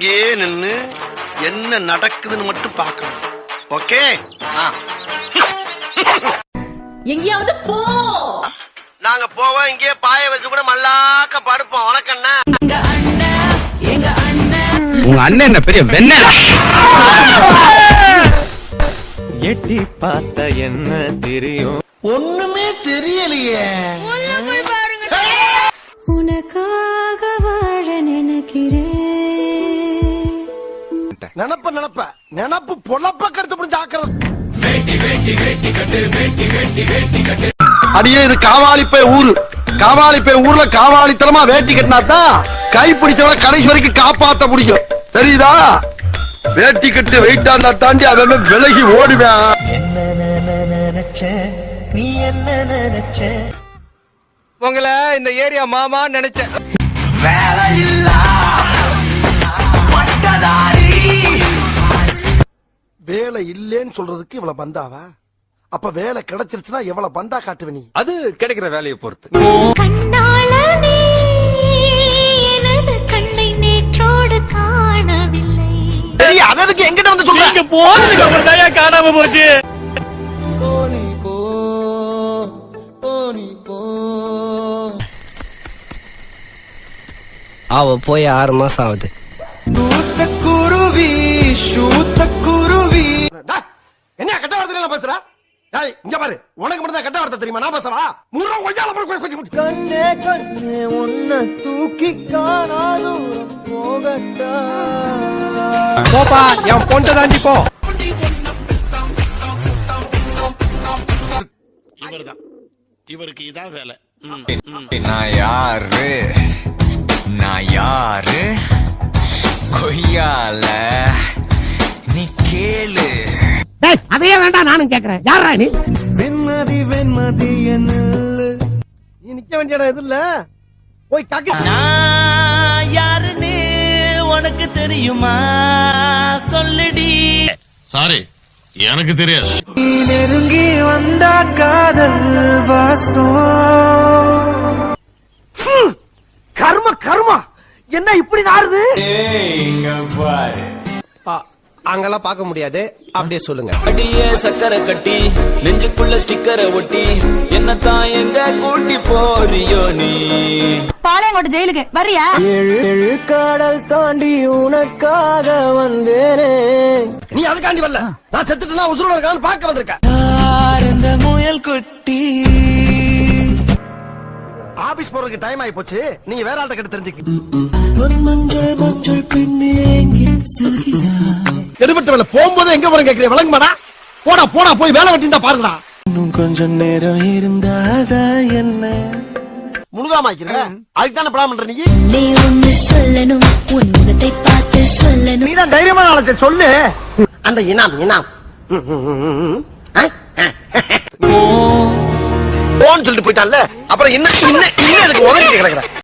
அங்கேயே நின்னு என்ன நடக்குதுன்னு மட்டும் பார்க்கணும். ஓகே? எங்கேயாவது போ. நாங்க போவோம், இங்கே பாய வச்சு கூட மல்லாக்க படுப்போம். வணக்கண்ணா. எங்க அண்ணன் உங்க அண்ணன் என்ன பெரிய வெண்ண எட்டி பார்த்த என்ன தெரியும்? ஒண்ணுமே தெரியலையே. உனக்காக வாழ நினைக்கிறேன். நினப்பு பொழப்ப கருத்து புரிஞ்சு ஆக்குறது. அடியே, இது காவாலிப்பை ஊரு. காவாலிப்பை ஊர்ல காவாலித்தனமா வேட்டி கட்டினாதான் கை பிடிச்சவன கடைசி வரைக்கும் காப்பாத்த முடியும். தெரியுதா? வேட்டி கட்டு வெயிட்டா இருந்தா தாண்டி அவன் விலகி ஓடுவேன். நீ என்ன நினைச்ச? உங்களை இந்த ஏரியா மாமா நினைச்சேன். வேலை இல்லேன்னு சொல்றதுக்கு இவ்வளவு பந்தாவா? அப்ப வேலை கிடைச்சிருச்சுன்னா எவ்வளவு பந்தா காட்டுவ நீ? அது கிடைக்கிற வேலையை பொறுத்து. கண்ணாளனே எனது கண்ணை நேற்றோடு காணவில்லை. சரி, அதற்கு எங்கிட்ட வந்து சொல்லுங்க. போறதுக்கு அப்புறம் தான் காணாம போச்சு. அவ போய் 6 மாசம் ஆகுது. என்ன கட்ட வார்த்தை பேசுற? இங்க பாரு, உனக்கு மட்டும் தான் கட்ட வார்த்தை தெரியுமா? நான் பேசுறா கண்ணே கண்ணே உன்னை தூக்கி காணாது போகட்டா. போப்பா, என் பொண்ட தாண்டி போ. இவருக்கு இதான் வேலை. நான் யாரு கொய்யால நீ கேளு. அதையே வேண்டாம், நானும் கேக்குறேன். யாரா நீ? வெண்மதி வெண்மதி என்ன நீ நிக்க வேண்டிய இடம் எது இல்ல, போய் காக்க. நான் யாருன்னு உனக்கு தெரியுமா? சொல்லுடி. சாரி, எனக்கு தெரியாது. நீ நெருங்கி வந்தா காதல் வாசம். கர்மா என்ன இப்படி நாருது? அங்கெல்லாம் பார்க்க முடியாது, அப்படியே சொல்லுங்க. அடியே சக்கரை கட்டி நெஞ்சுக்குள்ள ஸ்டிக்கரை ஒட்டி என்னத்தான் எங்க கூட்டி போறியோ நீ? பாளையங்கோட்டை ஜெயிலுக்கு வரியா? 7 கடல் தாண்டி உனக்காக வந்தேனே. நீ அதுக்காண்டி வரல, நான் செத்துட்டுனா உசுரோட இருக்கான்னு பார்க்க வந்திருக்கேன். இந்த முயல் குட்டி ஆபீஸ் போறதுக்கு டைம் ஆயி போச்சு, நீங்க வேற ஆள்கிட்ட கிட்ட தெரிஞ்சுக்க. மஞ்சள் மஞ்சள் பெண்ணே எடுபட்ட வேலை போகும்போது எங்க போறேன் கேக்குறேன், விளங்குமாடா? போடா போடா, போய் வேலை வெட்டி இருந்தா பாருங்கடா. இன்னும் கொஞ்சம் நேரம் இருந்தாதா என்ன முழுகாமாக்கிறேன், அதுக்கு தானே பிளான் பண்ற நீ? நீ ஒன்னு சொல்லணும், உன் முகத்தை பார்த்து சொல்லணும். நீதான் தைரியமான ஆளத்தை சொல்லு. அந்த இனாம் போன்னு சொல்லிட்டு போயிட்டான்ல, அப்புறம் இன்னும் எனக்கு உதவி கிடக்குற.